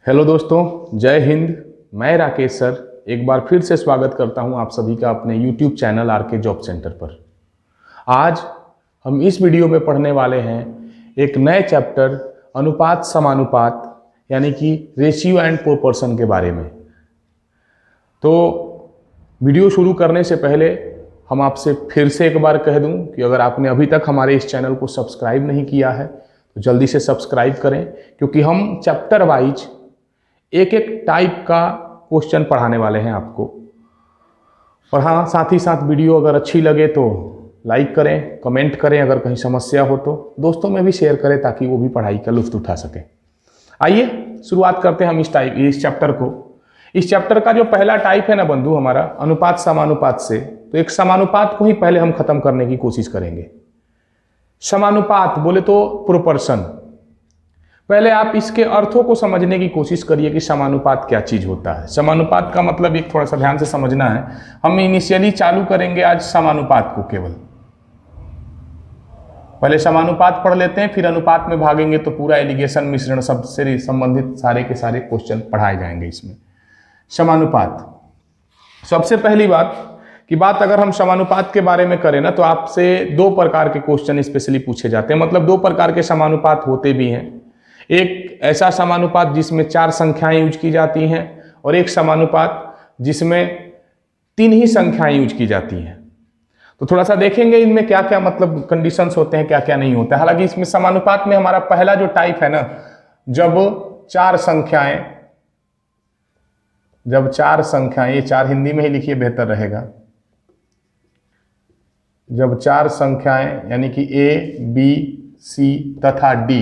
Hello दोस्तों, जय हिंद। मैं राकेश सर एक बार फिर से स्वागत करता हूं आप सभी का अपने YouTube चैनल आर के जॉब सेंटर पर। आज हम इस वीडियो में पढ़ने वाले हैं एक नए चैप्टर अनुपात समानुपात यानी कि रेशियो एंड प्रोपोर्शन के बारे में। तो वीडियो शुरू करने से पहले हम आपसे फिर से एक बार कह दूं कि अगर आपने अभी तक हमारे इस चैनल को सब्सक्राइब नहीं किया है तो जल्दी से सब्सक्राइब करें, क्योंकि हम चैप्टर वाइज एक एक टाइप का क्वेश्चन पढ़ाने वाले हैं आपको। और हाँ, साथ ही साथ वीडियो अगर अच्छी लगे तो लाइक करें, कमेंट करें, अगर कहीं समस्या हो तो दोस्तों में भी शेयर करें ताकि वो भी पढ़ाई का लुत्फ उठा सकें। आइए शुरुआत करते हैं हम इस चैप्टर को। इस चैप्टर का जो पहला टाइप है ना बंधु हमारा, अनुपात समानुपात से, तो एक समानुपात को ही पहले हम खत्म करने की कोशिश करेंगे। समानुपात बोले तो प्रोपोर्शन। पहले आप इसके अर्थों को समझने की कोशिश करिए कि समानुपात क्या चीज होता है। समानुपात का मतलब एक थोड़ा सा ध्यान से समझना है। हम इनिशियली चालू करेंगे आज समानुपात को केवल। पहले समानुपात पढ़ लेते हैं, फिर अनुपात में भागेंगे तो पूरा एलिगेशन मिश्रण सबसे संबंधित सारे के सारे क्वेश्चन पढ़ाए जाएंगे इसमें। समानुपात, सबसे पहली बात अगर हम समानुपात के बारे में करें ना तो आपसे दो प्रकार के क्वेश्चन स्पेशली पूछे जाते हैं। मतलब दो प्रकार के समानुपात होते भी हैं। एक ऐसा समानुपात जिसमें 4 संख्याएं यूज की जाती हैं और एक समानुपात जिसमें 3 ही संख्याएं यूज की जाती हैं। तो थोड़ा सा देखेंगे इनमें क्या क्या मतलब कंडीशंस होते हैं, क्या क्या नहीं होता है। हालांकि इसमें समानुपात में हमारा पहला जो टाइप है ना, जब 4 संख्याएं, ये 4 हिंदी में ही लिखिए बेहतर रहेगा। जब 4 संख्याएं यानी कि A, B, C तथा D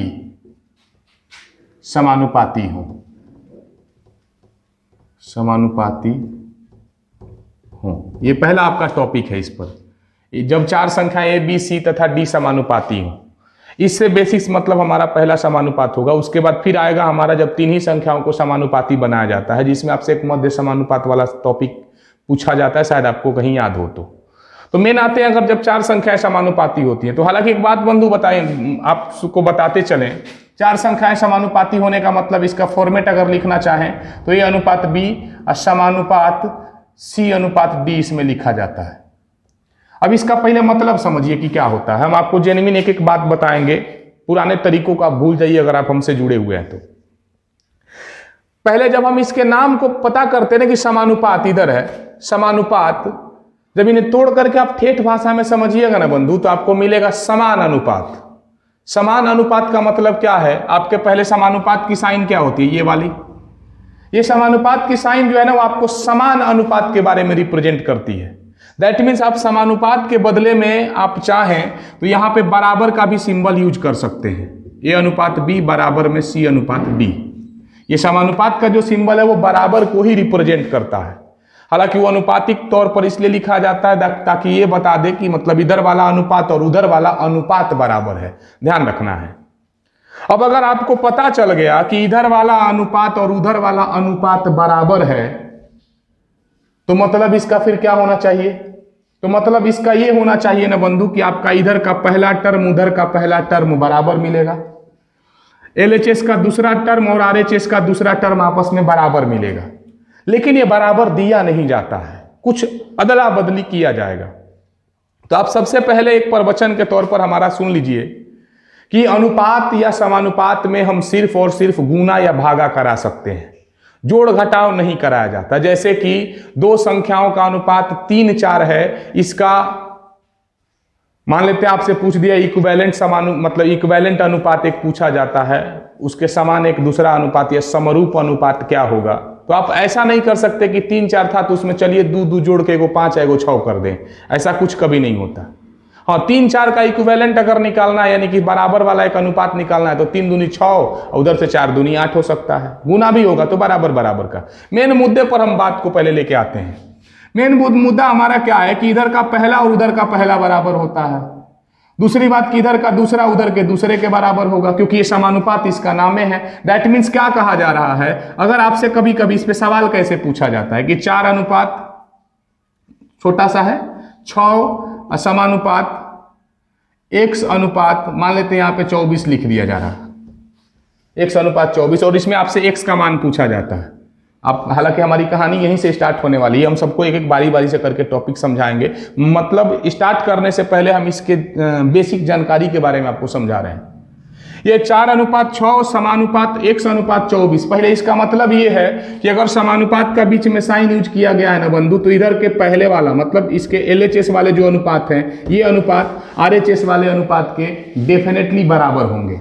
समानुपाती हो, ये पहला आपका टॉपिक है इस पर। जब 4 संख्याएं A, B, C तथा D समानुपाती हो, इससे बेसिक्स मतलब हमारा पहला समानुपात होगा। उसके बाद फिर आएगा हमारा जब 3 ही संख्याओं को समानुपाती बनाया जाता है, जिसमें आपसे एक मध्य समानुपात वाला टॉपिक पूछा जाता है, शायद आपको कहीं याद हो तो मेन आते हैं अगर जब 4 संख्याएं समानुपाती होती हैं। तो हालांकि एक बात बंधु बताएं, आपको बताते चलें, 4 संख्याएं समानुपाती होने का मतलब इसका फॉर्मेट अगर लिखना चाहें तो ये अनुपात B और समानुपात C अनुपात D इसमें लिखा जाता है। अब इसका पहले मतलब समझिए कि क्या होता है। हम आपको जेन्युइन एक एक बात बताएंगे, पुराने तरीकों का भूल जाइए अगर आप हमसे जुड़े हुए हैं तो। पहले जब हम इसके नाम को पता करते ना कि समानुपात इधर है, समानुपात, जब इन्हें तोड़ करके आप ठेठ भाषा में समझिएगा ना बंधु तो आपको मिलेगा समान अनुपात। समान अनुपात का मतलब क्या है, आपके पहले समानुपात की साइन क्या होती है, ये वाली। ये समानुपात की साइन जो है ना वो आपको समान अनुपात के बारे में रिप्रेजेंट करती है। दैट मीन्स आप समानुपात के बदले में आप चाहें तो यहां पे बराबर का भी सिंबल यूज कर सकते हैं। A अनुपात B बराबर में C अनुपात D। ये समानुपात का जो सिंबल है वो बराबर को ही रिप्रेजेंट करता है। हालांकि वो अनुपातिक तौर पर इसलिए लिखा जाता है ताकि ये बता दे कि मतलब इधर वाला अनुपात और उधर वाला अनुपात बराबर है, ध्यान रखना है। अब अगर आपको पता चल गया कि इधर वाला अनुपात और उधर वाला अनुपात बराबर है तो मतलब इसका फिर क्या होना चाहिए, तो मतलब इसका ये होना चाहिए ना बंधु कि आपका इधर का पहला टर्म उधर का पहला टर्म बराबर मिलेगा, LHS का दूसरा टर्म और RHS का दूसरा टर्म आपस में बराबर मिलेगा। लेकिन ये बराबर दिया नहीं जाता है, कुछ अदला बदली किया जाएगा। तो आप सबसे पहले एक प्रवचन के तौर पर हमारा सुन लीजिए कि अनुपात या समानुपात में हम सिर्फ और सिर्फ गुना या भागा करा सकते हैं, जोड़ घटाव नहीं कराया जाता। जैसे कि 2 संख्याओं का अनुपात 3-4 है, इसका मान लेते हैं आपसे पूछ दिया इक्विवेलेंट अनुपात एक पूछा जाता है, उसके समान एक दूसरा अनुपात या समरूप अनुपात क्या होगा। तो आप ऐसा नहीं कर सकते कि 3-4 था तो उसमें चलिए 2 जोड़ के 5 एगो 6 कर दें, ऐसा कुछ कभी नहीं होता। हाँ, 3-4 का इक्विवेलेंट अगर निकालना है यानी कि बराबर वाला एक अनुपात निकालना है तो 3 दूनी 6 और उधर से 4 दूनी 8 हो सकता है। गुना भी होगा तो बराबर का। मेन मुद्दे पर हम बात को पहले लेके आते हैं। मेन मुद्दा हमारा क्या है कि इधर का पहला और उधर का पहला बराबर होता है। दूसरी बात कि इधर का दूसरा उधर के दूसरे के बराबर होगा, क्योंकि ये समानुपात इसका नाम है। दैट मीन्स क्या कहा जा रहा है, अगर आपसे कभी कभी इस पे सवाल कैसे पूछा जाता है कि 4 अनुपात छोटा सा है 6 समानुपात x अनुपात मान लेते हैं यहाँ पे 24 लिख दिया जा रहा है, x/24, और इसमें आपसे x का मान पूछा जाता है। आप, हालांकि हमारी कहानी यहीं से स्टार्ट होने वाली है, हम सबको एक एक बारी बारी से करके टॉपिक समझाएंगे। मतलब स्टार्ट करने से पहले हम इसके बेसिक जानकारी के बारे में आपको समझा रहे हैं। ये 4:6 समानुपात x/24। पहले इसका मतलब ये है कि अगर समानुपात का बीच में साइन यूज किया गया है ना बंधु, तो इधर के पहले वाला मतलब इसके LHS वाले जो अनुपात हैं, ये अनुपात RHS वाले अनुपात के डेफिनेटली बराबर होंगे।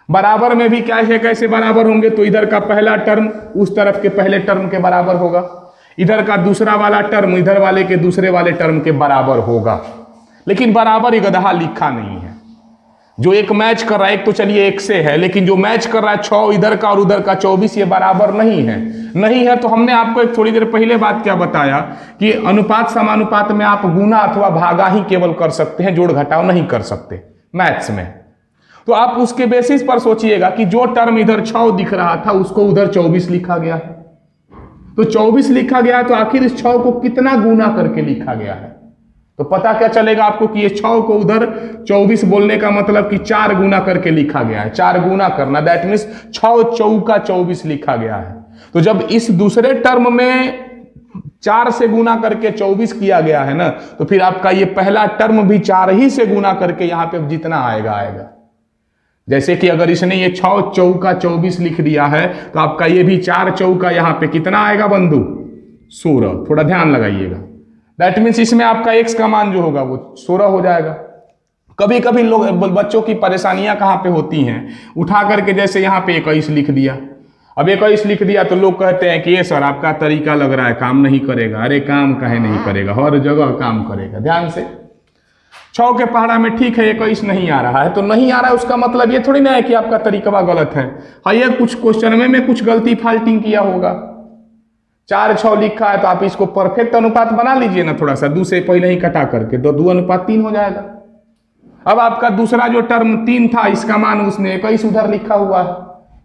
बराबर में भी क्या है, कैसे बराबर होंगे, तो इधर का पहला टर्म उस तरफ के पहले टर्म के बराबर होगा, इधर का दूसरा वाला टर्म इधर वाले के दूसरे वाले टर्म के बराबर होगा। लेकिन बराबर ही गधा लिखा नहीं है। जो एक मैच कर रहा है, एक तो चलिए एक से है, लेकिन जो मैच कर रहा है 6 इधर का और उधर का 24, ये बराबर नहीं है। नहीं है तो हमने आपको एक थोड़ी देर पहले बात क्या बताया कि अनुपात समानुपात में आप गुना अथवा भागा ही केवल कर सकते हैं, जोड़ घटाव नहीं कर सकते मैथ्स में। तो आप उसके बेसिस पर सोचिएगा कि जो टर्म इधर 6 दिख रहा था उसको उधर 24 लिखा गया है, तो 24 लिखा गया है, तो आखिर इस 6 को कितना गुना करके लिखा गया है, तो पता क्या चलेगा आपको कि ये 6 को उधर 24 बोलने का मतलब कि 4 गुना करके लिखा गया है। 4 गुना करना, दैट मीन्स 6 चौका 24 लिखा गया है। तो जब इस दूसरे टर्म में 4 से गुना करके 24 किया गया है ना, तो फिर आपका ये पहला टर्म भी 4 ही से गुना करके यहां पे जितना आएगा आएगा। जैसे कि अगर इसने ये 6 चौका 24 लिख दिया है, तो आपका ये भी 4 चौका यहां पे कितना आएगा बंधु, 16। थोड़ा ध्यान लगाइएगा। दैट मीन्स इसमें आपका x का मान जो होगा वो 16 हो जाएगा। कभी कभी लोग, बच्चों की परेशानियां कहां पे होती हैं, उठा करके जैसे यहां पे 21 लिख दिया। अब 21 लिख दिया तो लोग कहते हैं कि ये सर आपका तरीका लग रहा है, काम नहीं करेगा। अरे काम काहे नहीं करेगा, हर जगह काम करेगा। ध्यान से, 6 के पहाड़ा में ठीक है 21 नहीं आ रहा है, तो नहीं आ रहा है उसका मतलब ये थोड़ी ना है कि आपका तरीका गलत है। हाँ, ये कुछ क्वेश्चन में कुछ गलती फाल्टिंग किया होगा। 4-6 लिखा है तो आप इसको परफेक्ट अनुपात बना लीजिए ना, थोड़ा सा 2 से पहले ही कटा करके, तो 2:3 हो जाएगा। अब आपका दूसरा जो टर्म 3 था, इसका मान उसने 21 उधर लिखा हुआ है,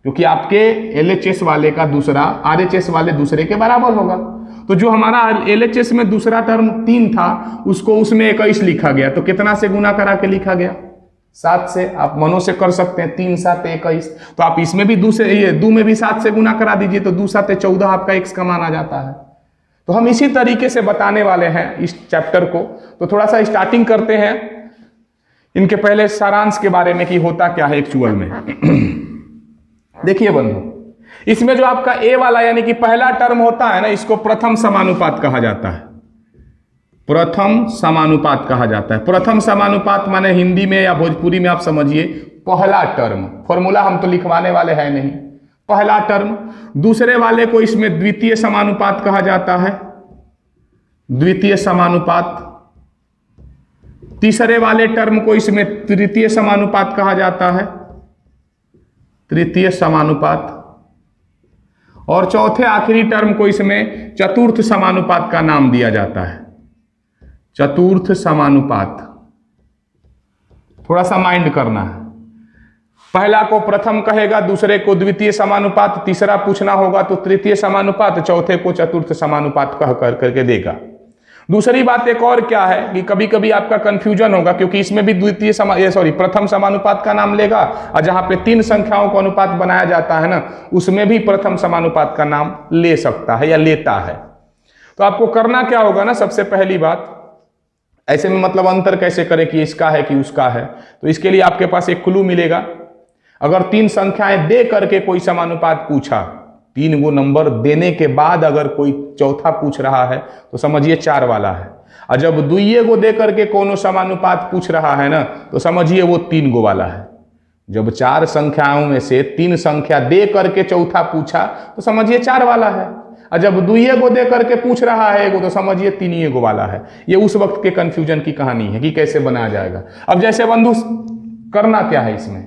क्योंकि आपके LHS वाले का दूसरा RHS वाले दूसरे के बराबर होगा। तो जो हमारा LHS में दूसरा टर्म 3 था, उसको उसमें 21 लिखा गया, तो कितना से गुना करा के लिखा गया, 7 से। आप मनो से कर सकते हैं, 3 7 21। तो आप इसमें भी 2 से, ये 2 में भी 7 से गुना करा दीजिए, तो 2 7 14 आपका x का मान आ जाता है। तो हम इसी तरीके से बताने वाले हैं इस चैप्टर को। तो थोड़ा सा स्टार्टिंग करते हैं इनके पहले सारांश के बारे में कि होता क्या है एक्चुअल में। देखिए बंधु, इसमें जो आपका a वाला यानी कि पहला टर्म होता है ना, इसको प्रथम समानुपात कहा जाता है। प्रथम समानुपात कहा जाता है। प्रथम समानुपात माने हिंदी में या भोजपुरी में आप समझिए पहला टर्म। फॉर्मूला हम तो लिखवाने वाले हैं नहीं, पहला टर्म। दूसरे वाले को इसमें द्वितीय समानुपात कहा जाता है, द्वितीय समानुपात। तीसरे वाले टर्म को इसमें तृतीय समानुपात कहा जाता है, तृतीय समानुपात। और चौथे आखिरी टर्म को इसमें चतुर्थ समानुपात का नाम दिया जाता है, चतुर्थ समानुपात। थोड़ा सा माइंड करना है। पहला को प्रथम कहेगा, दूसरे को द्वितीय समानुपात, तीसरा पूछना होगा तो तृतीय समानुपात, चौथे को चतुर्थ समानुपात कह करके देगा। दूसरी बात एक और क्या है कि कभी कभी आपका कंफ्यूजन होगा, क्योंकि इसमें भी प्रथम समानुपात का नाम लेगा, और जहां पे 3 संख्याओं का अनुपात बनाया जाता है ना, उसमें भी प्रथम समानुपात का नाम ले सकता है या लेता है। तो आपको करना क्या होगा ना, सबसे पहली बात, ऐसे में मतलब अंतर कैसे करें कि इसका है कि उसका है, तो इसके लिए आपके पास एक क्लू मिलेगा। अगर 3 संख्याएं दे करके कोई समानुपात पूछा, 3 गो नंबर देने के बाद अगर कोई चौथा पूछ रहा है, तो समझिए 4 वाला है। और जब 2 गो दे करके कोनो समानुपात पूछ रहा है ना, तो समझिए वो 3 गो वाला है। जब 4 संख्याओं में से 3 संख्या दे करके चौथा पूछा, तो समझिए 4 वाला है। और जब 2 गो दे करके पूछ रहा है एगो, तो समझिए 3 गो वाला है। ये उस वक्त के कंफ्यूजन की कहानी है कि कैसे बनाया जाएगा। अब जैसे बंधु, करना क्या है इसमें,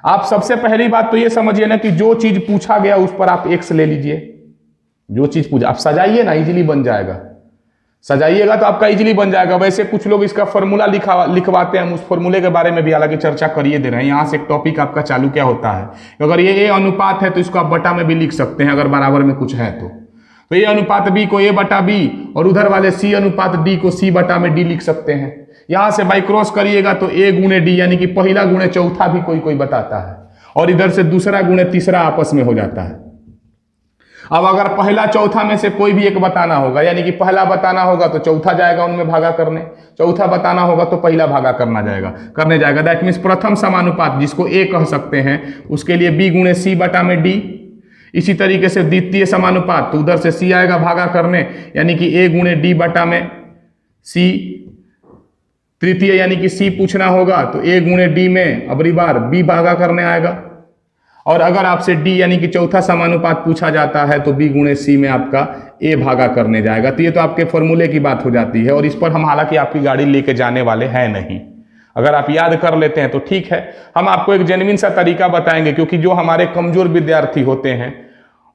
आप सबसे पहली बात तो ये समझिए ना कि जो चीज पूछा गया उस पर आप x ले लीजिए। जो चीज पूछा आप सजाइए ना, इजीली बन जाएगा। सजाइएगा तो आपका इजीली बन जाएगा। वैसे कुछ लोग इसका फॉर्मूला लिखवाते हैं, हम उस फॉर्मूले के बारे में भी हालांकि चर्चा करिए दे रहे हैं। यहाँ से एक टॉपिक आपका चालू क्या होता है, अगर ये a अनुपात है तो इसको आप बटा में भी लिख सकते हैं, अगर बराबर में कुछ है तो a अनुपात b को a बटा b, और उधर वाले c अनुपात d को c बटा में d लिख सकते हैं। यहां से बाई क्रॉस करिएगा तो a गुणे d, यानी कि पहला गुणे चौथा भी कोई कोई बताता है। और इधर से दूसरा गुणे तीसरा आपस में हो जाता है। अब अगर पहला चौथा में से कोई भी एक बताना होगा, यानी कि पहला बताना होगा तो चौथा जाएगा उनमें भागा करने, चौथा बताना होगा तो पहला भागा करने जाएगा। दैट मीन्स प्रथम समानुपात जिसको ए कह सकते हैं उसके लिए बी गुणे सी बटा में डी। इसी तरीके से द्वितीय समानुपात तो उधर से सी आएगा भागा करने, यानी कि ए गुणे डी बटा में सी। तृतीय यानी कि सी पूछना होगा तो ए गुणे डी में अबरी बार बी भागा करने आएगा। और अगर आपसे डी यानी कि चौथा समानुपात पूछा जाता है तो बी गुणे सी में आपका ए भागा करने जाएगा। तो ये तो आपके फॉर्मूले की बात हो जाती है, और इस पर हम हालांकि आपकी गाड़ी लेके जाने वाले हैं नहीं। अगर आप याद कर लेते हैं तो ठीक है, हम आपको एक जेन्युइन सा तरीका बताएंगे, क्योंकि जो हमारे कमजोर विद्यार्थी होते हैं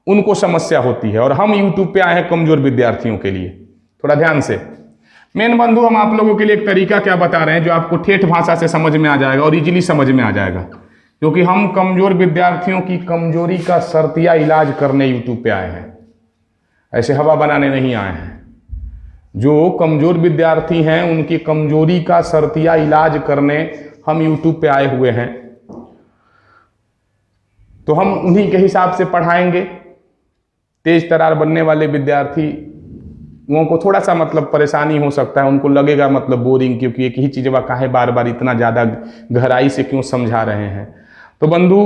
उनको समस्या होती है, और हम यूट्यूब पे आए हैं कमजोर विद्यार्थियों के लिए। थोड़ा ध्यान से मेन बंधु, हम आप लोगों के लिए एक तरीका क्या बता रहे हैं जो आपको ठेठ भाषा से समझ में आ जाएगा और इजीली समझ में आ जाएगा, क्योंकि हम कमजोर विद्यार्थियों की कमजोरी का शर्तिया इलाज करने यूट्यूब पे आए हैं, ऐसे हवा बनाने नहीं आए हैं। जो कमजोर विद्यार्थी हैं उनकी कमजोरी का शर्तिया इलाज करने हम यूट्यूब पे आए हुए हैं, तो हम उन्हीं के हिसाब से पढ़ाएंगे। तेज तरार बनने वाले विद्यार्थी वो को थोड़ा सा मतलब परेशानी हो सकता है, उनको लगेगा मतलब बोरिंग, क्योंकि एक ही चीज़ काहे बार बार इतना ज़्यादा गहराई से क्यों समझा रहे हैं। तो बंधु,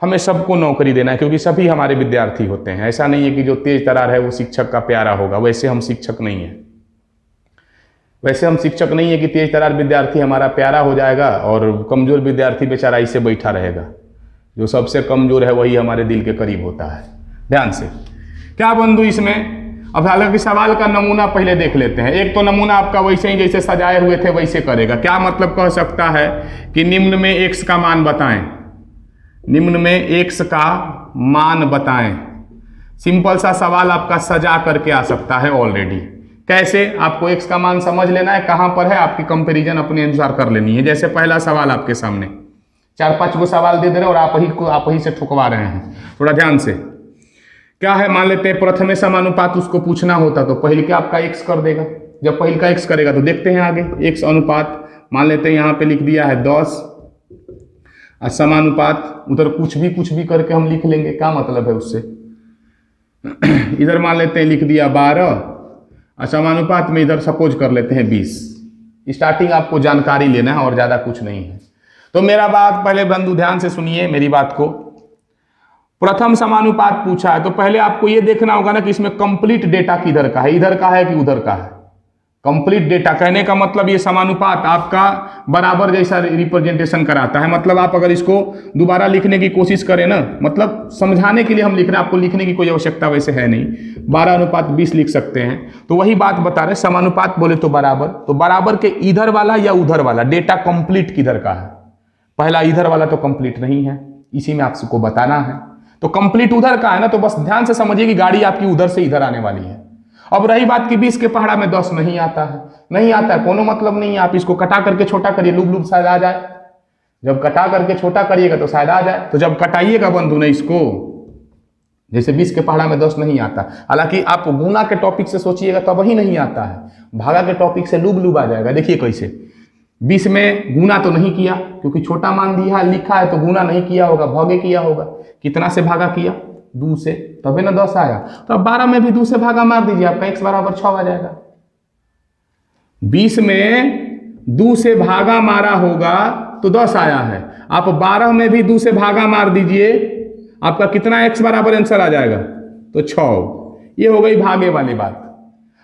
हमें सबको नौकरी देना है, क्योंकि सभी हमारे विद्यार्थी होते हैं। ऐसा नहीं है कि जो तेज तरार है वो शिक्षक का प्यारा होगा, वैसे हम शिक्षक नहीं है। वैसे हम शिक्षक नहीं है कि तेज तरार विद्यार्थी हमारा प्यारा हो जाएगा और कमजोर विद्यार्थी बेचारा इसे बैठा रहेगा। जो सबसे कमजोर है वही हमारे दिल के करीब होता है। ध्यान से क्या बंधु, इसमें अब हालांकि सवाल का नमूना पहले देख लेते हैं। एक तो नमूना आपका वैसे ही जैसे सजाए हुए थे वैसे करेगा। क्या मतलब कह सकता है कि निम्न में x का मान बताएं, निम्न में x का मान बताएं। सिंपल सा सवाल आपका सजा करके आ सकता है ऑलरेडी। कैसे? आपको x का मान समझ लेना है, कहां पर है, आपकी कंपैरिजन अपने अनुसार कर लेनी है। जैसे पहला सवाल आपके सामने 4-5 गो सवाल दे रहे हैं और आप ही से ठुकवा रहे हैं। थोड़ा ध्यान से क्या है, मान लेते हैं प्रथम समानुपात उसको पूछना होता तो पहले क्या आपका x कर देगा। जब पहले का x करेगा तो देखते हैं आगे। x अनुपात मान लेते हैं यहाँ पे लिख दिया है 10, और समानुपात उधर कुछ भी करके हम लिख लेंगे, क्या मतलब है उससे। इधर मान लेते हैं लिख दिया 12, और समानुपात में इधर सपोज कर लेते हैं 20। स्टार्टिंग आपको जानकारी लेना है और ज़्यादा कुछ नहीं है। तो मेरा बात पहले बंधु ध्यान से सुनिए मेरी बात को। प्रथम समानुपात पूछा है तो पहले आपको यह देखना होगा ना कि इसमें कंप्लीट डेटा किधर का है, इधर का है कि उधर का है। कंप्लीट डेटा कहने का मतलब ये समानुपात आपका बराबर जैसा रिप्रेजेंटेशन कराता है। मतलब आप अगर इसको दोबारा लिखने की कोशिश करें ना, मतलब समझाने के लिए हम लिख रहे हैं, आपको लिखने की कोई आवश्यकता वैसे है नहीं। 12:20 लिख सकते हैं। तो वही बात बता रहे, समानुपात बोले तो बराबर के इधर वाला या उधर वाला डेटा कंप्लीट किधर का है। पहला इधर वाला तो कंप्लीट नहीं है, इसी में आपको बताना है। तो कंप्लीट उधर का है ना, तो बस ध्यान से समझिए कि गाड़ी आपकी उधर से इधर आने वाली है। अब रही बात कि 20 के पहाड़ा में 10 नहीं आता है, कोनो मतलब नहीं है। आप इसको कटा करके छोटा करिए, लूप शायद आ जाए। जब कटा करके छोटा करिएगा तो शायद आ जाए। तो जब कटाइएगा बंधु ने इसको, जैसे 20 के पहाड़ा में 10 नहीं आता, हालांकि आप गुना के टॉपिक से सोचिएगा तो वही नहीं आता है, भागा के टॉपिक से लूब आ जाएगा। देखिए कैसे 20 में गुना तो नहीं किया क्योंकि छोटा मान दिया लिखा है, तो गुना नहीं किया होगा, भागे किया होगा। कितना से भागा किया? 2 से, तभी ना 10 आया। तो अब 12 में भी 2 से भागा मार दीजिए, आपका x बराबर 6 आ जाएगा। 20 में 2 से भागा मारा होगा तो 10 आया है। आप 12 में भी 2 से भागा मार दीजिए, आपका कितना x बराबर आंसर आ जाएगा? तो 6। ये हो गई भागे वाली बात।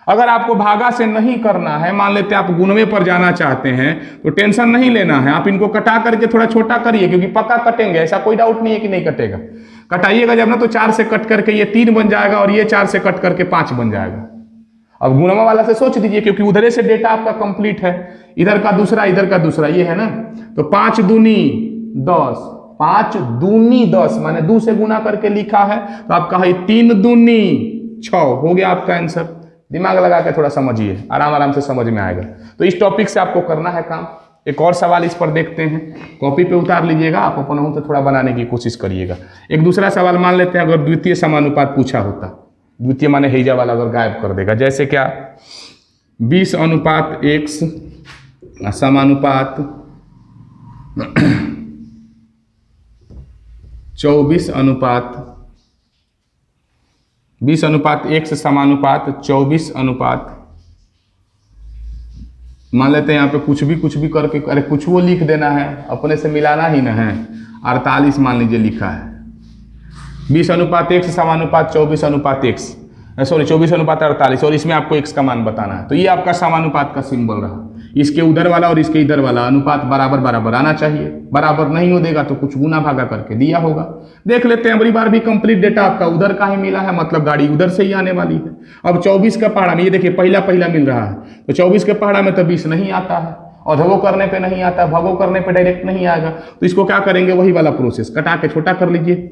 अगर आपको भागा से नहीं करना है, मान लेते आप गुणवे पर जाना चाहते हैं, तो टेंशन नहीं लेना है। आप इनको कटा करके थोड़ा छोटा करिए, क्योंकि पक्का कटेंगे, ऐसा कोई डाउट नहीं है कि नहीं कटेगा। कटाइएगा जब ना, तो 4 से कट करके ये 3 बन जाएगा और ये 4 से कट करके 5 बन जाएगा। अब गुणवा वाला से सोच दीजिए, क्योंकि उधर से डेटा आपका कंप्लीट है, इधर का दूसरा इधर का दूसरा, ये है ना। तो 5 दूनी 10, 5 दूनी 10 माने 2 से गुना करके लिखा है, तो आपका है 3 दूनी 6 हो गया आपका आंसर। दिमाग लगा के थोड़ा समझिए, आराम से समझ में आएगा। तो इस टॉपिक से आपको करना है काम। एक और सवाल इस पर देखते हैं, कॉपी पे उतार लीजिएगा, आप अपन हो तो थोड़ा बनाने की कोशिश करिएगा। एक दूसरा सवाल मान लेते हैं, अगर द्वितीय समानुपात पूछा होता, द्वितीय माने हैजा वाला अगर गायब कर देगा, जैसे क्या 20:x समानुपात 24 अनुपात 20 अनुपात 1 से समानुपात 24 अनुपात, मान लेते हैं यहाँ पे कुछ भी करके, अरे कुछ वो लिख देना है, अपने से मिलाना ही ना है। 48 मान लीजिए लिखा है, 20 अनुपात 1 से समानुपात 24 अनुपात 1, सॉरी 24 अनुपात 48, और इसमें आपको x का मान बताना है। तो ये आपका समानुपात का सिंबल रहा। इसके उधर वाला और इसके इधर वाला अनुपात बराबर बराबर आना चाहिए। बराबर नहीं हो देगा तो कुछ गुना भागा करके दिया होगा। देख लेते हैं, अगली बार भी कंप्लीट डेटा आपका उधर का ही मिला है, मतलब गाड़ी उधर से ही आने वाली है। अब 24 का पहाड़ा में ये देखिए पहला मिल रहा है, तो 24 के पहाड़ा में तो 20 नहीं आता है, और धवो करने पे नहीं आता, भगो करने पे डायरेक्ट नहीं आएगा। तो इसको क्या करेंगे, वही वाला प्रोसेस, कटा के छोटा कर लीजिए।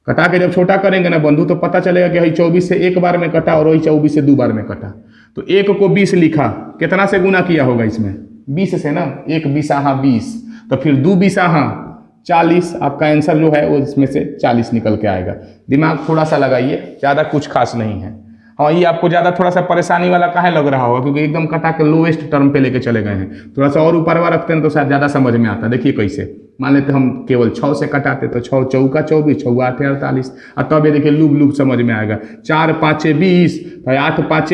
कटा के जब छोटा करेंगे ना बंधु, तो पता चलेगा कि वही 24 से एक बार में कटा और वही 24 से 2 बार में कटा। तो 1 को 20 लिखा, कितना से गुना किया होगा इसमें, 20 से ना, 1 20 20, तो फिर 2 20 40, आपका आंसर जो है वो इसमें से 40 निकल के आएगा। दिमाग थोड़ा सा लगाइए, ज़्यादा कुछ खास नहीं है। हाँ, ये आपको ज़्यादा थोड़ा सा परेशानी वाला काहे लग रहा होगा, क्योंकि एकदम कटा के लोएस्ट टर्म पे लेके चले गए हैं। थोड़ा सा और ऊपरवा रखते हैं तो शायद ज़्यादा समझ में आता। देखिए कैसे, मान लेते हम केवल 6 से कटाते, तो 6 चौका 24, 6 8 48, और तब ये देखिए लूप लूप समझ में आएगा। 4 5 20, 8 5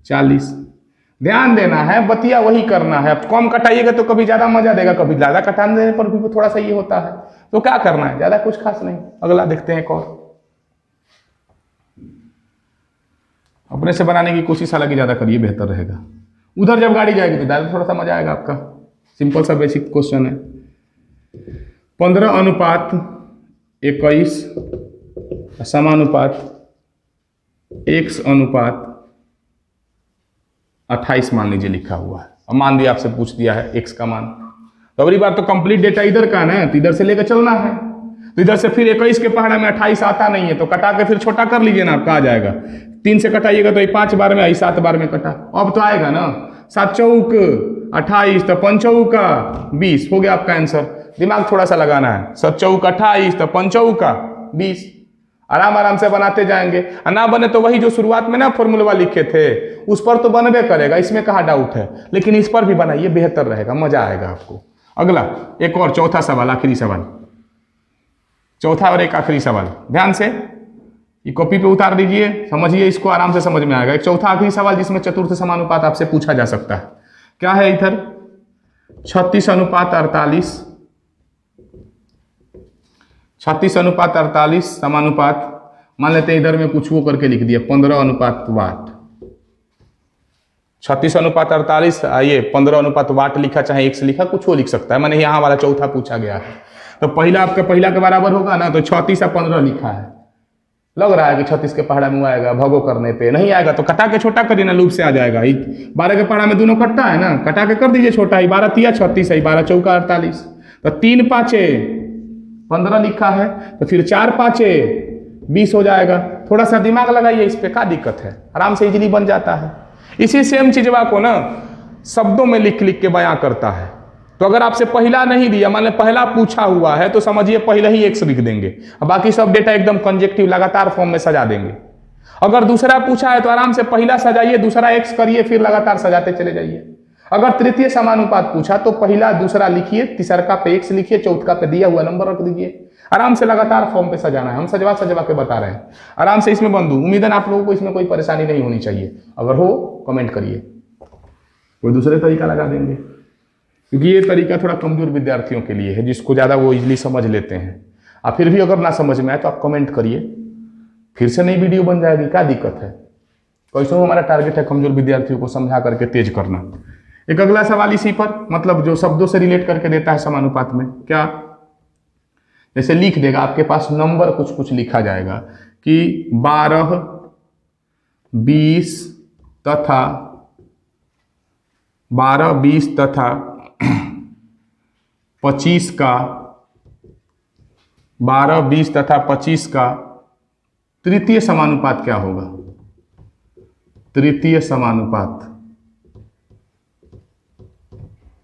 40। ध्यान देना है, बतिया वही करना है। अब कम कटाइएगा तो कभी ज़्यादा मजा देगा, कभी ज़्यादा कटा देने पर भी थोड़ा सा ये होता है। तो क्या करना है, ज़्यादा कुछ खास नहीं। अगला देखते हैं एक और। अपने से बनाने की कोशिश हालांकि ज़्यादा करिए, बेहतर रहेगा। उधर जब गाड़ी जाएगी तो ज़्यादा थोड़ा सा मजा आएगा आपका। सिंपल सा बेसिक क्वेश्चन है। 15 अनुपात 21 समानुपात x अनुपात 28 मान लीजिए लिखा हुआ है। और मान दिया, आपसे पूछ दिया है x का मान। तो अगली बार तो कंप्लीट डेटा इधर का ना, तो इधर से लेकर चलना है। तो इधर से फिर 21 के पहाड़ा में 28 आता नहीं है, तो कटा के फिर छोटा कर लीजिए ना, आपका आ जाएगा। 3 से कटाइएगा तो ये 5 बार में, 7 बार में कटा। अब तो आएगा ना, 7 चौक 28, तो 5 चौका 20, हो गया आपका आंसर। दिमाग थोड़ा सा लगाना है। 7 चौक 28, तो 5 चौका 20। आराम आराम से बनाते जाएंगे। ना बने तो वही जो शुरुआत में ना फॉर्मूला लिखे थे उस पर तो बनबे करेगा, इसमें कहाँ डाउट है। लेकिन इस पर भी बनाइए, बेहतर रहेगा, मजा आएगा आपको। अगला एक और चौथा सवाल, आखिरी सवाल, चौथा और एक आखिरी सवाल। ध्यान से ये कॉपी पे उतार दीजिए, समझिए, इसको आराम से समझ में आएगा। एक चौथा आखिरी सवाल जिसमें चतुर्थ समानुपात आपसे पूछा जा सकता है। क्या है इधर, 36 अनुपात 48, 36 अनुपात 48 समानुपात, मान लेते हैं इधर में कुछ वो करके लिख दिया 15 अनुपात वाट। 36 अनुपात 48, आइए 15 अनुपात वाट लिखा, चाहे x लिखा, कुछ वो लिख सकता है। मैंने यहाँ वाला चौथा पूछा गया है, तो पहला आपका पहला के बराबर होगा ना, तो 36 और 15 लिखा है। लग रहा है कि 36 के पहाड़ा में आएगा, भगो करने पे नहीं आएगा तो कटा के छोटा करिए ना, लूप से आ जाएगा। 12 के पहाड़ा में दोनों कटता है ना, कटा के कर दीजिए छोटा। 12 तिया 36 है, 12 चौका 48, तो 3 5 15 लिखा है, तो फिर 4 5 20 हो जाएगा। थोड़ा सा दिमाग लगाइए इस पे, क्या दिक्कत है, आराम से इजीली बन जाता है। इसी सेम चीजवा को ना शब्दों में लिख लिख के बयां करता है। तो अगर आपसे पहला नहीं दिया, मान पहला पूछा हुआ है, तो समझिए पहले ही x लिख देंगे, बाकी सब डेटा एकदम कंजेक्टिव लगातार फॉर्म में सजा देंगे। अगर दूसरा पूछा है तो आराम से पहला सजाइए, दूसरा x करिए, फिर लगातार सजाते चले जाइए। अगर तृतीय समानुपात पूछा तो पहला दूसरा लिखिए, तीसरा पे x लिखिए, चौथा पे दिया हुआ नंबर रख दीजिए। आराम से लगातार फॉर्म पे सजाना है, हम सजवा सजवा के बता रहे हैं। आराम से इसमें बंधु, उम्मीद है आप लोगों को इसमें कोई परेशानी नहीं होनी चाहिए। अगर हो कमेंट करिए, कोई दूसरे तरीका लगा देंगे, क्योंकि ये तरीका थोड़ा कमजोर विद्यार्थियों के लिए है, जिसको ज़्यादा वो इजीली समझ लेते हैं। आप फिर भी अगर ना समझ में आए तो आप कमेंट करिए, फिर से नई वीडियो बन जाएगी, क्या दिक्कत है। कैसे हमारा टारगेट है कमजोर विद्यार्थियों को समझा करके तेज करना। एक अगला सवाल इसी पर, मतलब जो शब्दों से रिलेट करके देता है समानुपात में। क्या, जैसे लिख देगा आपके पास नंबर कुछ कुछ लिखा जाएगा कि 12 20 तथा 12 20 तथा 25 का 12 20 तथा 25 का तृतीय समानुपात क्या होगा। तृतीय समानुपात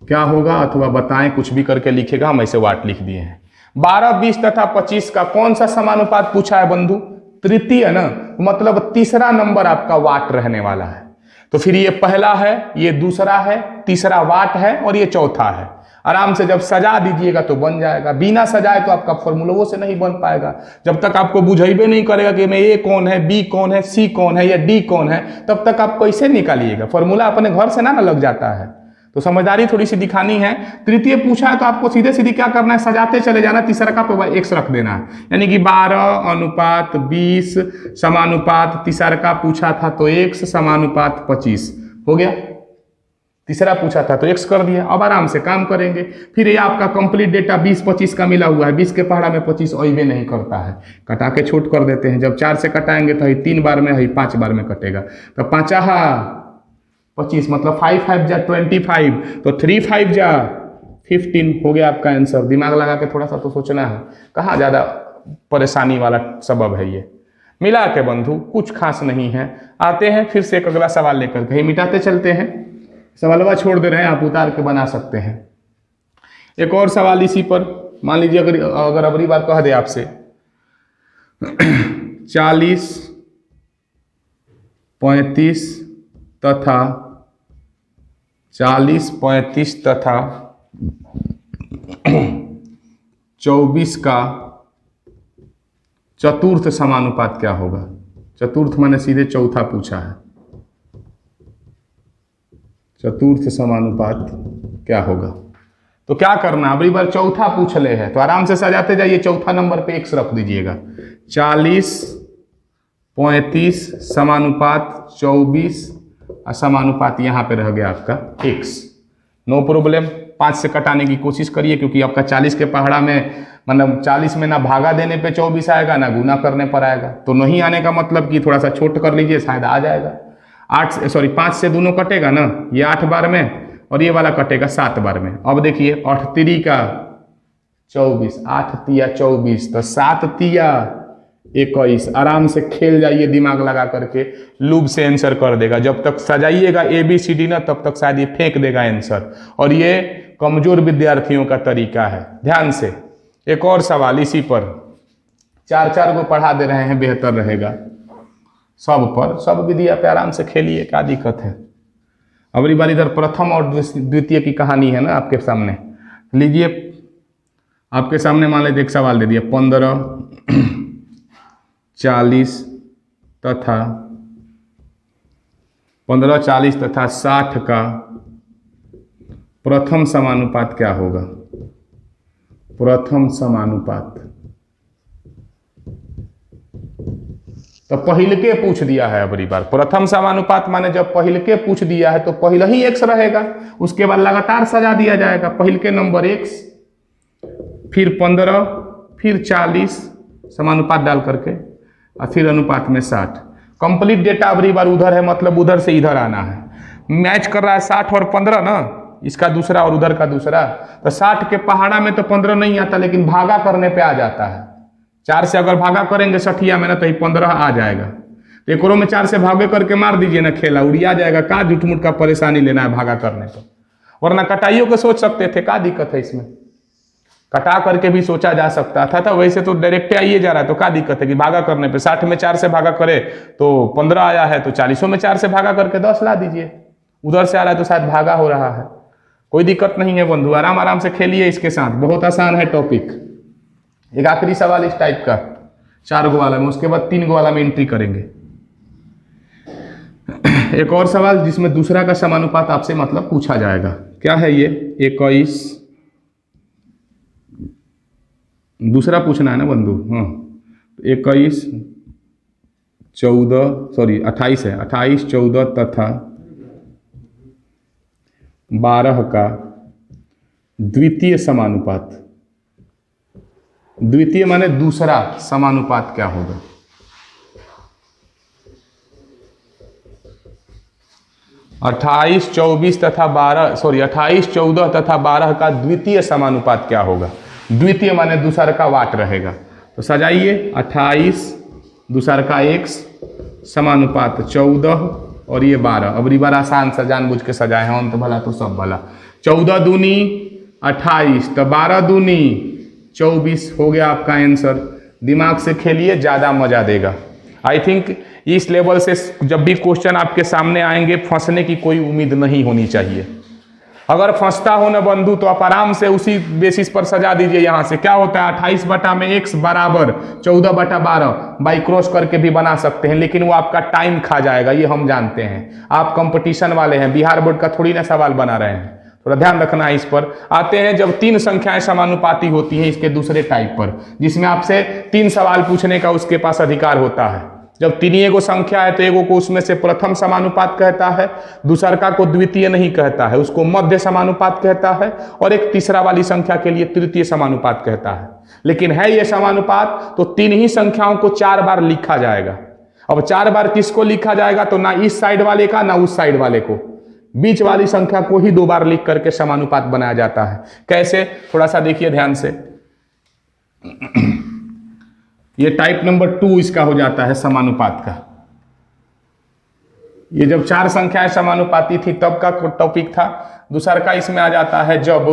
क्या होगा, अथवा बताएं, कुछ भी करके लिखेगा, हम ऐसे वाट लिख दिए हैं। 12 20 तथा 25 का कौन सा समानुपात पूछा है बंधु, तृतीय ना, मतलब तीसरा नंबर आपका वाट रहने वाला है। तो फिर ये पहला है, ये दूसरा है, तीसरा वाट है और ये चौथा है। आराम से जब सजा दीजिएगा तो बन जाएगा, बिना सजाए तो आपका फॉर्मूलों से नहीं बन पाएगा। जब तक आपको बुझेबे नहीं करेगा कि मैं ए कौन है, बी कौन है, सी कौन है या डी कौन है, तब तक आप कैसे निकालिएगा? फॉर्मूला अपने घर से ना लग जाता है। तो समझदारी थोड़ी सी दिखानी है। तृतीय पूछा है तो आपको सीधे सीधे क्या करना है, सजाते चले जाना, तीसरा का पे एक्स रख देना है, यानी कि 12:20 समानुपात तीसरा का पूछा था तो x समानुपात 25 हो गया। तीसरा पूछा था तो x कर दिया। अब आराम से काम करेंगे। फिर ये आपका कंप्लीट डेटा 20-25 का मिला हुआ है, 20 के पहाड़ा में 25 अइबे नहीं करता है, कटा के छोट कर देते हैं। जब 4 से कटाएंगे तो 3 बार में 5 बार में कटेगा, तो 5 25 मतलब 5 जा 25, तो 3 5 जा 15 हो गया आपका आंसर। दिमाग लगा के थोड़ा सा तो सोचना है, कहाँ ज़्यादा परेशानी वाला सबब है ये। मिला के बंधु कुछ खास नहीं है। आते हैं फिर से एक अगला सवाल लेकर के, मिटाते चलते हैं, सवालवा छोड़ दे रहे हैं, आप उतार के बना सकते हैं। एक और सवाल इसी पर, मान लीजिए अगर अगली बार कह दे आपसे 40, 35 तथा 40, 35 तथा 24 का चतुर्थ समानुपात क्या होगा? चतुर्थ माने सीधे चौथा पूछा है, चतुर्थ समानुपात क्या होगा? तो क्या करना, अगली बार चौथा पूछ ले है तो आराम से सजाते जाइए, चौथा नंबर पे x रख दीजिएगा। 40, 35 समानुपात 24 और समानुपात यहाँ पे रह गया आपका x। नो प्रॉब्लम, 5 से कटाने की कोशिश करिए, क्योंकि आपका 40 के पहाड़ा में मतलब 40 में ना भागा देने पे 24 आएगा ना गुना करने पर आएगा, तो नहीं आने का मतलब कि थोड़ा सा छोट कर लीजिए, शायद आ जाएगा। 5 से दोनों कटेगा ना, ये 8 बार में और ये वाला कटेगा 7 बार में। अब देखिए 8 3 का 24, 8 तिया 24, तो 7 तिया 21। आराम से खेल जाइए दिमाग लगा करके, लूप से आंसर कर देगा। जब तक सजाइएगा ABCD ना, तब तक शायद ये फेंक देगा आंसर, और ये कमजोर विद्यार्थियों का तरीका है। ध्यान से एक और सवाल इसी पर, 4 को पढ़ा दे रहे हैं, बेहतर रहेगा सब पर, सब विधिया पे आराम से खेलिए, क्या दिक्कत है। अगली बार इधर प्रथम और द्वितीय की कहानी है ना आपके सामने, लीजिए आपके सामने मान लीजिए एक सवाल दे दिया, 15, 40 तथा 15, 40 तथा 60 का प्रथम समानुपात क्या होगा? प्रथम समानुपात तो पहले के पूछ दिया है। अगली बार प्रथम समानुपात माने जब पहले के पूछ दिया है तो पहले ही x रहेगा, उसके बाद लगातार सजा दिया जाएगा। पहले के नंबर x, फिर 15, फिर 40 समानुपात डाल करके, और फिर अनुपात में 60। कंप्लीट डेटा अगली बार उधर है, मतलब उधर से इधर आना है। मैच कर रहा है 60 और 15 ना, इसका दूसरा और उधर का दूसरा, तो 60 के पहाड़ा में तो 15 नहीं आता, लेकिन भागा करने पे आ जाता है। 4 से अगर भागा करेंगे सठिया में ना, तो 15 आ जाएगा। तो एक में 4 से भागे करके मार दीजिए ना, खेला उड़िया जाएगा। का झूठमुठ का परेशानी लेना है भागा करने पर, वरना कटाइयों को सोच सकते थे, क्या दिक्कत है इसमें? कटा करके भी सोचा जा सकता था, तो वैसे तो डायरेक्ट आइए जा रहा है, तो क्या दिक्कत है कि भागा करने पे 60 में 4 से भागा करे तो 15 आया है, तो 40 में 4 से भागा करके 10 ला दीजिए। उधर से आ रहा है तो शायद भागा हो रहा है, कोई दिक्कत नहीं है बंधु, आराम आराम से खेलिए इसके साथ, बहुत आसान है टॉपिक। एक आखिरी सवाल इस टाइप का 4 गो वाला में, उसके बाद 3 गो वाला में एंट्री करेंगे। एक और सवाल जिसमें दूसरा का समानुपात आपसे मतलब पूछा जाएगा, क्या है ये? 21 दूसरा पूछना है ना बंधु, हाँ। 21, 14 सॉरी 28 है, 28, 14 तथा 12 का द्वितीय समानुपात। द्वितीय माने दूसरा समानुपात क्या होगा? 28, 24 तथा 12 सॉरी 28, 14 तथा 12 का द्वितीय समानुपात क्या होगा? द्वितीय माने दूसरा का वाट रहेगा, तो सजाइए 28 दूसरा का x समानुपात 14 और ये 12। अब बार आसान सा जानबूझ के सजाए हैं, अंत भला तो सब भला। 14 दूनी 28, तो 12 दूनी 24 हो गया आपका आंसर। दिमाग से खेलिए, ज़्यादा मजा देगा। आई थिंक इस लेवल से जब भी क्वेश्चन आपके सामने आएंगे, फंसने की कोई उम्मीद नहीं होनी चाहिए। अगर फंसता हो ना बंधु तो आप आराम से उसी बेसिस पर सजा दीजिए। यहाँ से क्या होता है 28 बटा में x बराबर 14 बटा 12 बाई क्रॉस करके भी बना सकते हैं, लेकिन वो आपका टाइम खा जाएगा, ये हम जानते हैं। आप कंपटीशन वाले हैं, बिहार बोर्ड का थोड़ी ना सवाल बना रहे हैं, थोड़ा ध्यान रखना है इस पर। आते हैं जब तीन संख्याएं समानुपाती होती हैं इसके दूसरे टाइप पर, जिसमें आपसे 3 सवाल पूछने का उसके पास अधिकार होता है। जब तीन एगो संख्या है तो एगो को उसमें से प्रथम समानुपात कहता है, दूसरका को द्वितीय नहीं कहता है, उसको मध्य समानुपात कहता है, और एक तीसरा वाली संख्या के लिए तृतीय समानुपात कहता है। लेकिन है ये समानुपात तो 3 ही संख्याओं को 4 बार लिखा जाएगा। अब 4 बार किसको लिखा जाएगा, तो ना इस साइड वाले का ना उस साइड वाले को, बीच वाली संख्या को ही 2 बार लिख करके समानुपात बनाया जाता है। कैसे, थोड़ा सा देखिए ध्यान से। ये टाइप नंबर 2 इसका हो जाता है समानुपात का। ये जब 4 संख्याएं समानुपाती थी तब का टॉपिक था। दूसरा का इसमें आ जाता है जब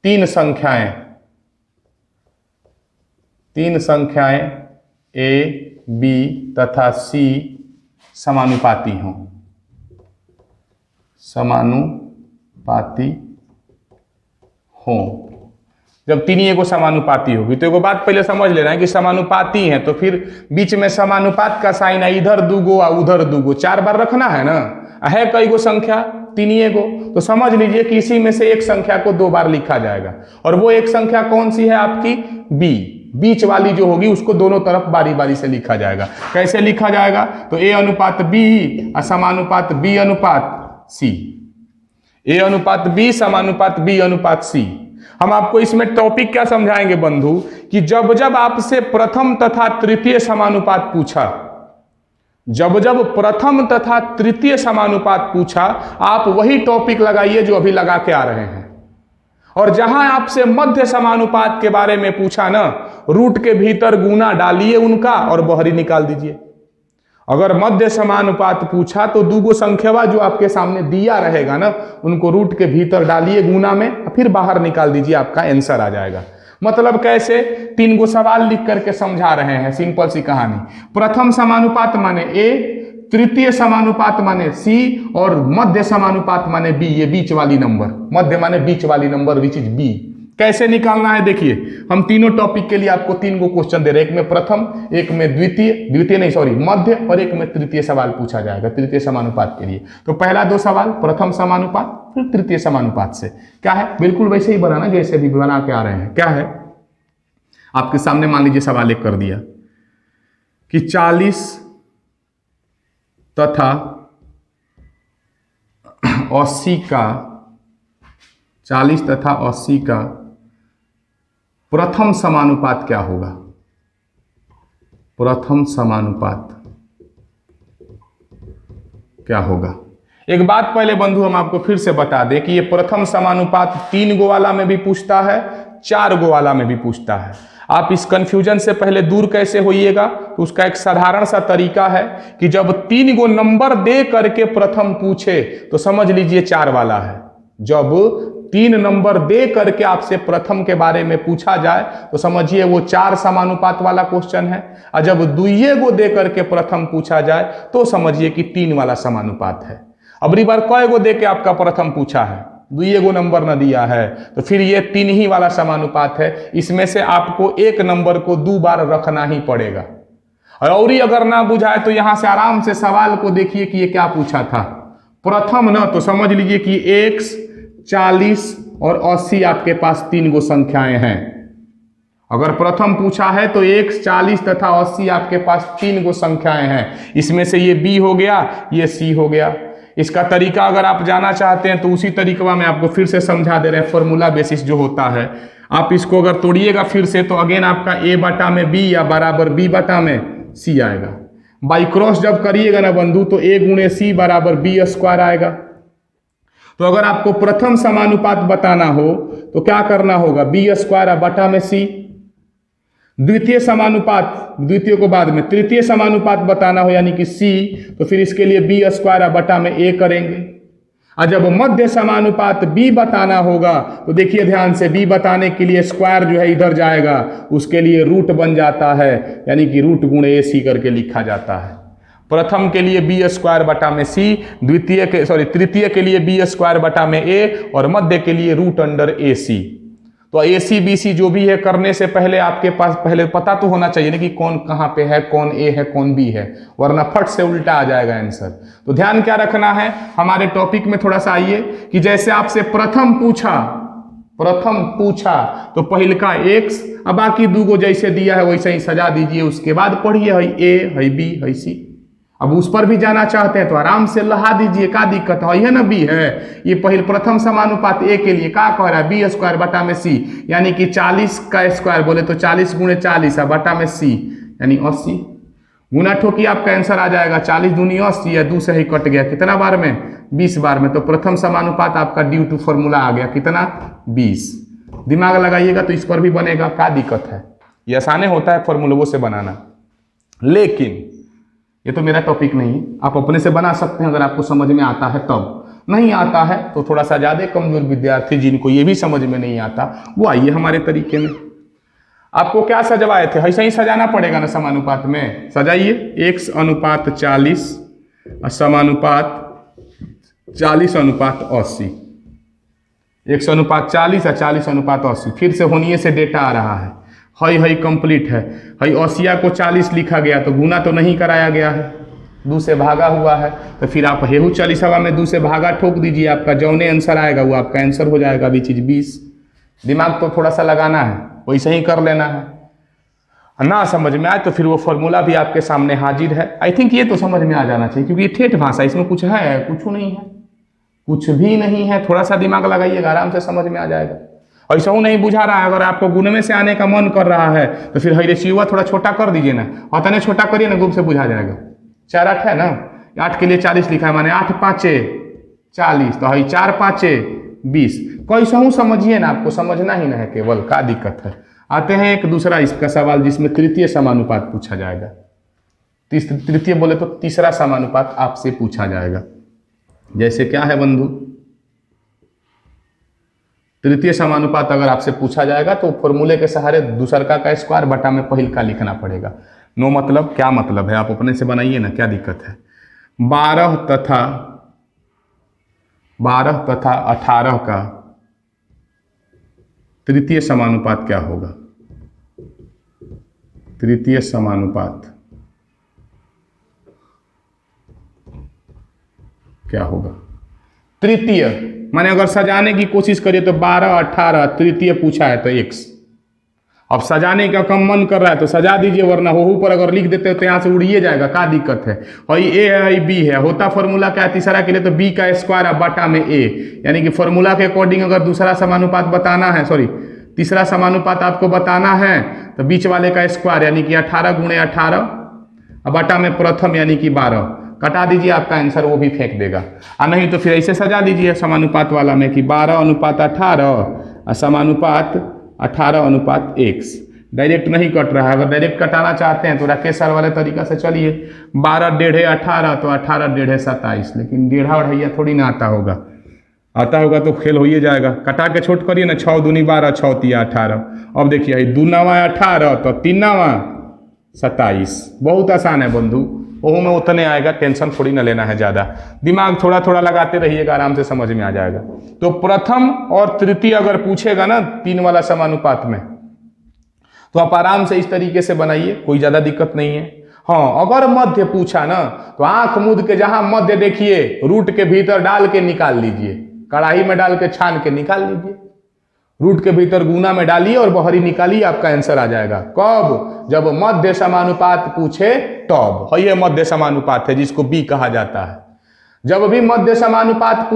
3 संख्याएं A, B तथा C समानुपाती हों, जब 3 एगो समानुपाती होगी। तो एगो बात पहले समझ लेना है कि समानुपाती हैं तो फिर बीच में समानुपात का साइन है, इधर 2 गो और उधर 2 गो, 4 बार रखना है ना। है कई गो संख्या, 3 एगो, तो समझ लीजिए कि इसी में से एक संख्या को 2 बार लिखा जाएगा। और वो एक संख्या कौन सी है आपकी, B, बीच वाली जो होगी उसको दोनों तरफ बारी बारी से लिखा जाएगा। कैसे लिखा जाएगा, तो A अनुपात B समानुपात B अनुपात C, A अनुपात B समानुपात B अनुपात C। हम आपको इसमें टॉपिक क्या समझाएंगे बंधु, कि जब जब आपसे प्रथम तथा तृतीय समानुपात पूछा, जब जब प्रथम तथा तृतीय समानुपात पूछा, आप वही टॉपिक लगाइए जो अभी लगा के आ रहे हैं। और जहां आपसे मध्य समानुपात के बारे में पूछा ना, रूट के भीतर गुना डालिए उनका और बहरी निकाल दीजिए। अगर मध्य समानुपात पूछा तो 2 गो संख्यावा जो आपके सामने दिया रहेगा ना, उनको रूट के भीतर डालिए गुना में, फिर बाहर निकाल दीजिए, आपका आंसर आ जाएगा। मतलब कैसे, 3 गो सवाल लिख करके समझा रहे हैं, सिंपल सी कहानी। प्रथम समानुपात माने A, तृतीय समानुपात माने C, और मध्य समानुपात माने B, ये बीच वाली नंबर, मध्य माने बीच वाली नंबर विच इज B। कैसे निकालना है देखिए, हम तीनों टॉपिक के लिए आपको 3 गो क्वेश्चन दे रहे हैं, एक में प्रथम, एक में मध्य, और एक में तृतीय सवाल पूछा जाएगा तृतीय समानुपात के लिए। तो पहला 2 सवाल प्रथम समानुपात फिर तृतीय समानुपात से क्या है, बिल्कुल वैसे ही बनाना जैसे भी बना के आ रहे हैं। क्या है आपके सामने, मान लीजिए सवाल एक कर दिया कि 40 तथा 80 का, 40 तथा 80 का प्रथम समानुपात क्या होगा। प्रथम समानुपात क्या होगा। एक बात पहले बंधु हम आपको फिर से बता दें कि ये प्रथम समानुपात 3 गो वाला में भी पूछता है, 4 गो वाला में भी पूछता है। आप इस कंफ्यूजन से पहले दूर कैसे होइएगा, तो उसका एक साधारण सा तरीका है कि जब 3 गो नंबर दे करके प्रथम पूछे तो समझ लीजिए 4 वाला है। जब 3 नंबर दे करके आपसे प्रथम के बारे में पूछा जाए तो समझिए वो 4 समानुपात वाला क्वेश्चन है, और जब 2 गो दे करके प्रथम पूछा जाए तो समझिए कि 3 वाला समानुपात है। अबरी बार कई गो दे के आपका प्रथम पूछा है, 2 गो नंबर न दिया है, तो फिर ये 3 ही वाला समानुपात है। इसमें से आपको एक नंबर को 2 बार रखना ही पड़ेगा। और ही अगर ना बुझाए तो यहां से आराम से सवाल को देखिए कि ये क्या पूछा था, प्रथम ना, तो समझ लीजिए कि x, 40 और 80 आपके पास 3 गो संख्याएं हैं। अगर प्रथम पूछा है तो x, 40 तथा 80 आपके पास 3 गो संख्याएं हैं। इसमें से ये b हो गया, ये c हो गया। इसका तरीका अगर आप जाना चाहते हैं तो उसी तरीका में आपको फिर से समझा दे रहे हैं, फॉर्मूला बेसिस जो होता है। आप इसको अगर तोड़िएगा फिर से तो अगेन आपका a बटा में b या बराबर b बटा में c आएगा। बाई क्रॉस जब करिएगा ना बंधु तो a गुणे c बराबर b स्क्वायर आएगा। तो अगर आपको प्रथम समानुपात बताना हो तो क्या करना होगा, b स्क्वायर बटा में c। द्वितीय समानुपात, द्वितीय को बाद में, तृतीय समानुपात बताना हो यानी कि c, तो फिर इसके लिए b स्क्वायर बटा में a करेंगे। और जब मध्य समानुपात b बताना होगा तो देखिए ध्यान से, b बताने के लिए स्क्वायर जो है इधर जाएगा, उसके लिए रूट बन जाता है, यानी कि रूट गुणे ac करके लिखा जाता है। प्रथम के लिए बी स्क्वायर बटा में सी, तृतीय के लिए बी स्क्वायर बटा में ए, और मध्य के लिए रूट अंडर ए सी। तो ए सी बी सी जो भी है करने से पहले आपके पास पहले पता तो होना चाहिए ना कि कौन कहाँ पे है, कौन ए है कौन बी है, वरना फट से उल्टा आ जाएगा आंसर। तो ध्यान क्या रखना है, हमारे टॉपिक में थोड़ा सा आइए कि जैसे आपसे प्रथम पूछा तो पहल का x, अब बाकी दूगो जैसे दिया है वैसे ही सजा दीजिए, उसके बाद पढ़िए है ए है बी है सी। अब उस पर भी जाना चाहते हैं तो आराम से लहा दीजिए, क्या दिक्कत है ना, बी है ये पहले प्रथम समानुपात ए के लिए क्या कह रहा है, बी स्क्वायर बटा में सी, यानी कि 40 का स्क्वायर बोले तो 40 गुणे 40 है बटा में सी यानी 80। गुना ठोकी आपका आंसर आ जाएगा 40 दूनी 80 है, 2 से ही कट गया, कितना बार में 20 बार में। तो प्रथम समानुपात आपका ड्यू टू फॉर्मूला आ गया कितना 20। दिमाग लगाइएगा तो इस पर भी बनेगा, क्या दिक्कत है, ये आसाने होता है फॉर्मूलों से बनाना। लेकिन ये तो मेरा टॉपिक नहीं, आप अपने से बना सकते हैं अगर आपको समझ में आता है तब, नहीं आता है तो थोड़ा सा ज्यादा कमजोर विद्यार्थी जिनको ये भी समझ में नहीं आता वो आइए हमारे तरीके में। आपको क्या सजवाए थे, ऐसा ही सजाना पड़ेगा ना समानुपात में, सजाइए x अनुपात 40 समानुपात 40 अनुपात 80, 100 अनुपात 40 और 40 अनुपात 80। फिर से होनिए से डेटा आ रहा है, हई कंप्लीट है, हई 80 को 40 लिखा गया तो गुना तो नहीं कराया गया है, 2 से भागा हुआ है, तो फिर आप हेहू 40 में 2 से भागा ठोक दीजिए, आपका जौने आंसर आएगा वो आपका आंसर हो जाएगा, भी चीज 20। दिमाग तो थोड़ा सा लगाना है, वैसे ही कर लेना है, ना समझ में आए तो फिर वो फॉर्मूला भी आपके सामने हाजिर है। आई थिंक ये तो समझ में आ जाना चाहिए क्योंकि ये ठेठ भाषा, इसमें कुछ है कुछ नहीं है, कुछ भी नहीं है, थोड़ा सा दिमाग लगाइएगा आराम से समझ में आ जाएगा। ऐसा हूँ नहीं बुझा रहा है, अगर आपको गुण में से आने का मन कर रहा है तो फिर हई रेशियो थोड़ा छोटा कर दीजिए ना, और तने छोटा करिए ना, गुण से बुझा जाएगा। 4 8 है ना, 8 के लिए 40 लिखा है, माने 8 5 40, तो हई 4 5 20। कैसा हूँ समझिए ना, आपको समझना ही ना है केवल, क्या दिक्कत है। आते हैं एक दूसरा इसका सवाल जिसमें तृतीय समानुपात पूछा जाएगा। तृतीय बोले तो तीसरा समानुपात आपसे पूछा जाएगा। जैसे क्या है बंधु, तृतीय समानुपात अगर आपसे पूछा जाएगा तो फॉर्मूले के सहारे दूसरका का स्क्वायर बटा में पहिल का लिखना पड़ेगा। नो मतलब क्या मतलब है, आप अपने से बनाइए ना, क्या दिक्कत है। 12 तथा 18 का तृतीय समानुपात क्या होगा, तृतीय समानुपात क्या होगा। तृतीय माने अगर सजाने की कोशिश करिए तो 12 18, तृतीय पूछा है तो x। अब सजाने का कम मन कर रहा है तो सजा दीजिए, वरना हो पर अगर लिख देते हो तो यहाँ से उड़िए जाएगा, क्या दिक्कत है। हई a है हई b है, होता फॉर्मूला क्या है तीसरा के लिए तो b का स्क्वायर बटा में a, यानी कि फॉर्मूला के अकॉर्डिंग अगर दूसरा समानुपात बताना है, तीसरा समानुपात आपको बताना है तो बीच वाले का स्क्वायर यानी कि 18 गुणे 18 बटा में प्रथम यानी कि 12, कटा दीजिए, आपका आंसर वो भी फेंक देगा। और नहीं तो फिर ऐसे सजा दीजिए समानुपात वाला में कि 12 अनुपात 18 और समानुपात 18 अनुपात x। डायरेक्ट नहीं कट रहा है, अगर डायरेक्ट कटाना चाहते हैं तो राकेश सर वाले तरीका से चलिए, 12 डेढ़े 18 तो 18 डेढ़े 27, लेकिन डेढ़ा बढ़ैया थोड़ी ना आता होगा, आता होगा तो खेल हो ही जाएगा। कटा के छोट करिए ना, 6 दूनी 12 6 तिया 18। अब देखिए 2 9 18 तो 3 9 27, बहुत आसान है बंधु, ओहो में उतने आएगा, टेंशन थोड़ी ना लेना है ज़्यादा, दिमाग थोड़ा थोड़ा लगाते रहिएगा, आराम से समझ में आ जाएगा। तो प्रथम और तृतीय अगर पूछेगा ना 3 वाला समानुपात में तो आप आराम से इस तरीके से बनाइए, कोई ज़्यादा दिक्कत नहीं है। हाँ, अगर मध्य पूछा ना तो आंख मूंद के जहां मध्य देखिए रूट के भीतर डाल के निकाल लीजिए, कढ़ाई में डाल के छान के निकाल लीजिए, रूट के भीतर गुना में डालिए और बहरी निकालिए, आपका आंसर आ जाएगा। कब, जब मध्य समानुपात पूछे तब। ये मध्य समानुपात है जिसको बी कहा जाता है। जब भी मध्य समानुपात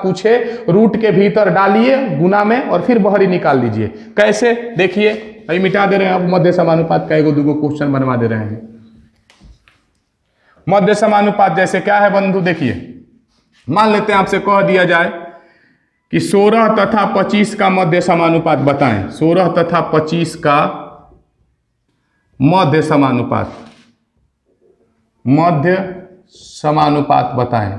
पूछे रूट के भीतर डालिए गुना में और फिर बहरी निकाल लीजिए। कैसे, देखिए अभी मिटा दे रहे हैं, अब मध्य समानुपात का एगो दूगो क्वेश्चन बनवा दे रहे हैं। मध्य समानुपात जैसे क्या है बंधु, देखिए मान लेते हैं आपसे कह दिया जाए कि 16 तथा 25 का मध्य समानुपात बताएं, 16 तथा 25 का मध्य समानुपात बताएं।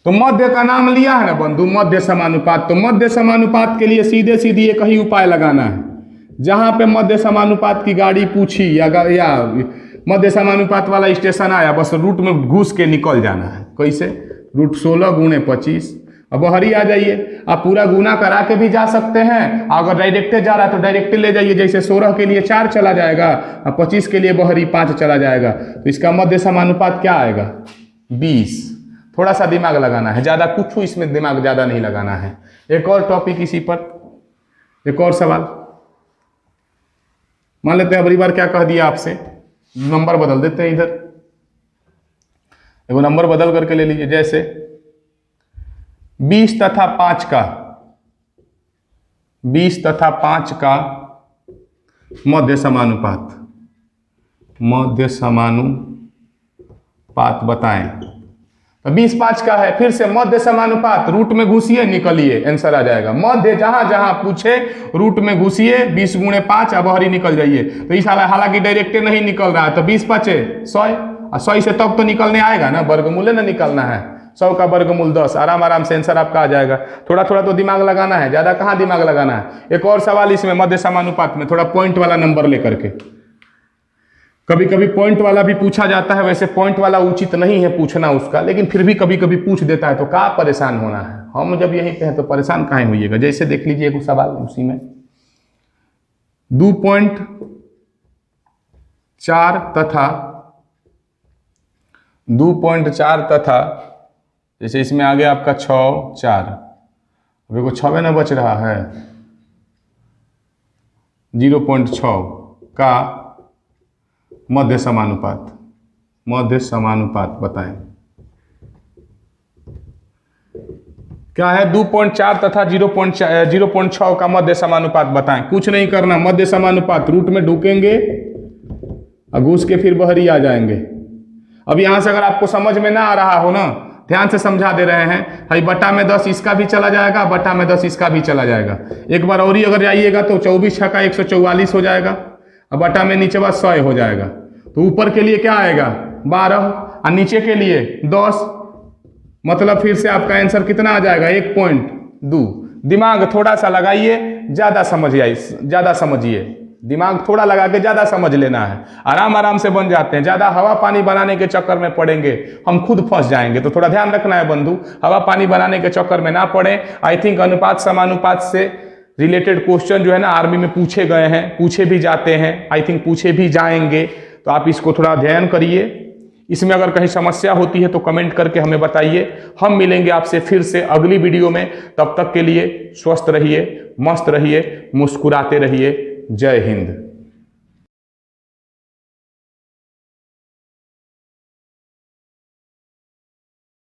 तो मध्य का नाम लिया है ना बंधु, मध्य समानुपात। तो मध्य समानुपात के लिए सीधे सीधे एक ही उपाय लगाना है, जहां पे मध्य समानुपात की गाड़ी पूछी या मध्य समानुपात वाला स्टेशन आया, बस रूट में घुस के निकल जाना है। कैसे? रूट 16 गुणे 25। अब बहरी आ जाइए, आप पूरा गुना करा के भी जा सकते हैं, अगर डायरेक्टे जा रहा है तो डायरेक्टे ले जाइए। जैसे 16 के लिए 4 चला जाएगा और 25 के लिए बहरी 5 चला जाएगा, तो इसका मध्य समानुपात क्या आएगा? 20। थोड़ा सा दिमाग लगाना है, ज़्यादा कुछ इसमें दिमाग ज़्यादा नहीं लगाना है। एक और टॉपिक इसी पर, एक और सवाल मान लेते हैं। अगली बार क्या कह दिया आपसे, नंबर बदल देते हैं। इधर एगो नंबर बदल करके ले लीजिए, जैसे 20 तथा 5 का 20 तथा 5 का मध्य समानुपात बताएं। तो 20 5 का है, फिर से मध्य समानुपात, रूट में घुसिए निकलिए, आंसर आ जाएगा। मध्य जहां जहां पूछे रूट में घुसिए, 20 गुणे 5 अब हरी निकल जाइए। तो इस हालांकि डायरेक्टे नहीं निकल रहा है, तो 20 5 100, और 100 से तब तो निकलने आएगा ना, वर्गमूल ना निकलना है। 100 का वर्गमूल 10, आराम से आंसर आपका आ जाएगा। थोड़ा थोड़ा तो दिमाग लगाना है, ज्यादा कहाँ दिमाग लगाना है। एक और सवाल इसमें मध्य समानुपात में, थोड़ा पॉइंट वाला नंबर लेकर के। कभी कभी पॉइंट वाला भी पूछा जाता है, वैसे पॉइंट वाला उचित नहीं है पूछना उसका, लेकिन फिर भी कभी कभी पूछ देता है, तो क्या परेशान होना है। हम जब यहीं पे हैं तो परेशान काहे होइएगा। जैसे देख लीजिए एक सवाल उसी में 2.4 तथा जैसे इसमें आ गया आपका 6 4, अभी को 6 ना बच रहा है, 0.6 का मध्य समानुपात बताएं। क्या है? 2.4 तथा 0.6 का मध्य समानुपात बताएं। कुछ नहीं करना, मध्य समानुपात रूट में ढूकेंगे और घुस के फिर बहरी आ जाएंगे। अब यहां से अगर आपको समझ में ना आ रहा हो ना, ध्यान से समझा दे रहे हैं भाई, बटा में 10 इसका भी चला जाएगा, बटा में 10 इसका भी चला जाएगा। एक बार और ही अगर जाइएगा तो 24 6 का 144 हो जाएगा, और बटा में नीचे बस 100 हो जाएगा। तो ऊपर के लिए क्या आएगा? 12, और नीचे के लिए 10, मतलब फिर से आपका आंसर कितना आ जाएगा? 1.2। दिमाग थोड़ा सा लगाइए, ज़्यादा समझिए, दिमाग थोड़ा लगा के ज़्यादा समझ लेना है। आराम से बन जाते हैं। ज़्यादा हवा पानी बनाने के चक्कर में पड़ेंगे, हम खुद फंस जाएंगे। तो थोड़ा ध्यान रखना है बंधु, हवा पानी बनाने के चक्कर में ना पड़े। आई थिंक अनुपात समानुपात से रिलेटेड क्वेश्चन जो है ना आर्मी में पूछे गए हैं, पूछे भी जाते हैं, आई थिंक पूछे भी जाएंगे। तो आप इसको थोड़ा ध्यान करिए। इसमें अगर कहीं समस्या होती है तो कमेंट करके हमें बताइए। हम मिलेंगे आपसे फिर से अगली वीडियो में। तब तक के लिए स्वस्थ रहिए, मस्त रहिए, मुस्कुराते रहिए। जय हिंद।